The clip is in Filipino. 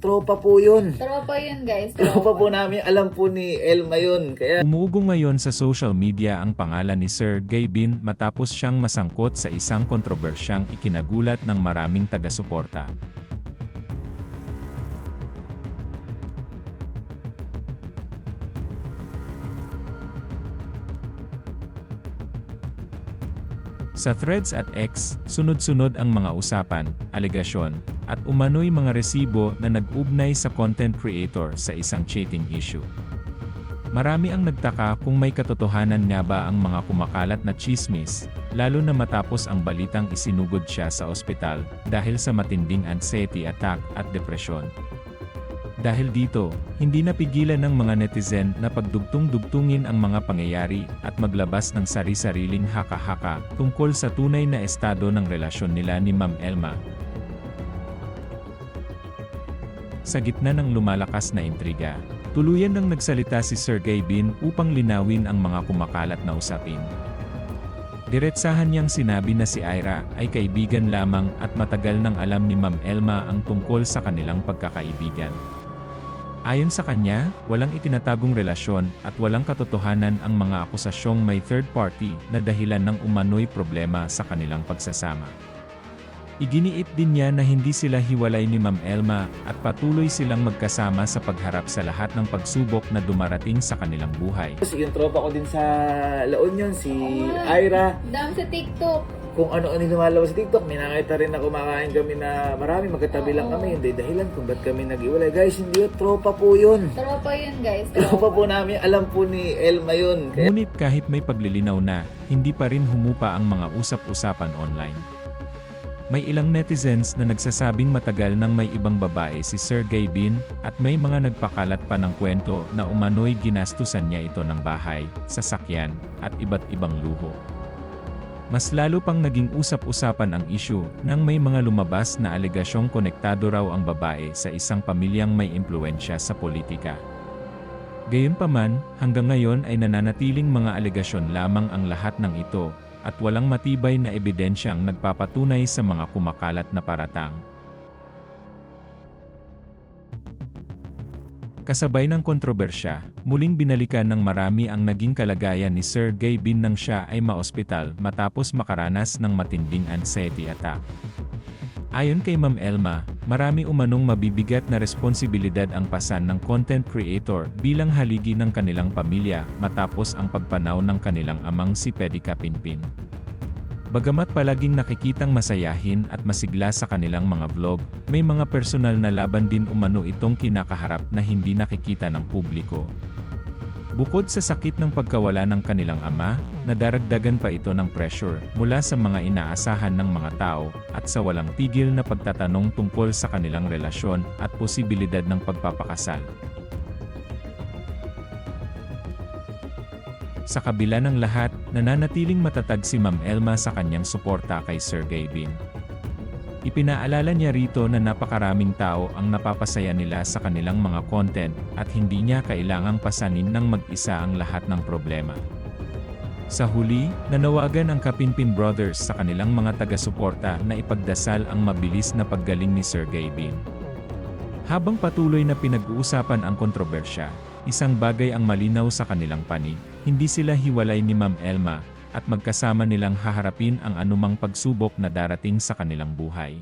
tropa po yun. Tropa yun, guys. Tropa po namin, alam po ni Elma yun. Kaya Umuugong ngayon sa social media ang pangalan ni Sergey Bin matapos siyang masangkot sa isang kontrobersyang ikinagulat ng maraming taga-suporta. Sa Threads at X, sunod-sunod ang mga usapan, alegasyon, at umano'y mga resibo na nag-ugnay sa content creator sa isang cheating issue. Marami ang nagtaka kung may katotohanan nga ba ang mga kumakalat na chismis, lalo na matapos ang balitang isinugod siya sa ospital dahil sa matinding anxiety attack at depresyon. Dahil dito, hindi napigilan ng mga netizen na pagdugtong-dugtungin ang mga pangyayari at maglabas ng sari-sariling haka-haka tungkol sa tunay na estado ng relasyon nila ni Ma'am Elma. Sa gitna ng lumalakas na intriga, tuluyan nang nagsalita si Sergey Bin upang linawin ang mga kumakalat na usapin. Diretsahan niyang sinabi na si Ira ay kaibigan lamang at matagal nang alam ni Ma'am Elma ang tungkol sa kanilang pagkakaibigan. Ayon sa kanya, walang itinatagong relasyon at walang katotohanan ang mga akusasyong may third party na dahilan ng umano'y problema sa kanilang pagsasama. Iginiit din niya na hindi sila hiwalay ni Ma'am Elma at patuloy silang magkasama sa pagharap sa lahat ng pagsubok na dumarating sa kanilang buhay. yung tropa ko din sa La Union, si Ira. Dam sa TikTok. Kung ano-ano yung lumalabas sa TikTok, may nakita rin na kumakain kami na marami, magkatabi lang kami. Hindi dahilan kung ba't kami nag-iwalay. Guys, hindi yun, tropa po yun. Tropa yun, guys. Tropa po namin, alam po ni Elma yun. Kaya Ngunit kahit may paglilinaw na, hindi pa rin humupa ang mga usap-usapan online. May ilang netizens na nagsasabing matagal nang may ibang babae si Sergey Bin at may mga nagpakalat pa ng kwento na umano'y ginastusan niya ito ng bahay, sasakyan, at iba't ibang luho. Mas lalo pang naging usap-usapan ang issue nang may mga lumabas na alegasyong konektado raw ang babae sa isang pamilyang may impluwensya sa politika. Gayunpaman, hanggang ngayon ay nananatiling mga alegasyon lamang ang lahat ng ito, at walang matibay na ebidensya ang nagpapatunay sa mga kumakalat na paratang. Kasabay ng kontrobersya, muling binalikan ng marami ang naging kalagayan ni Sergey Bin nang siya ay maospital matapos makaranas ng matinding anxiety attack. Ayon kay Ma'am Elma, marami umanong mabibigat na responsibilidad ang pasan ng content creator bilang haligi ng kanilang pamilya matapos ang pagpanaw ng kanilang amang si Pedi Kapinpin. Bagamat palaging nakikitang masayahin at masigla sa kanilang mga vlog, may mga personal na laban din umano itong kinakaharap na hindi nakikita ng publiko. Bukod sa sakit ng pagkawala ng kanilang ama, nadaragdagan pa ito ng pressure mula sa mga inaasahan ng mga tao at sa walang tigil na pagtatanong tungkol sa kanilang relasyon at posibilidad ng pagpapakasal. Sa kabila ng lahat, nananatiling matatag si Ma'am Elma sa kanyang suporta kay Sergey Bin. Ipinaalala niya rito na napakaraming tao ang napapasaya nila sa kanilang mga content at hindi niya kailangang pasanin ng mag-isa ang lahat ng problema. Sa huli, nanawagan ang Kapinpin Brothers sa kanilang mga taga-suporta na ipagdasal ang mabilis na paggaling ni Sergey Bin. Habang patuloy na pinag-uusapan ang kontrobersya, isang bagay ang malinaw sa kanilang panig, hindi sila hiwalay ni Ma'am Elma, at magkasama nilang haharapin ang anumang pagsubok na darating sa kanilang buhay.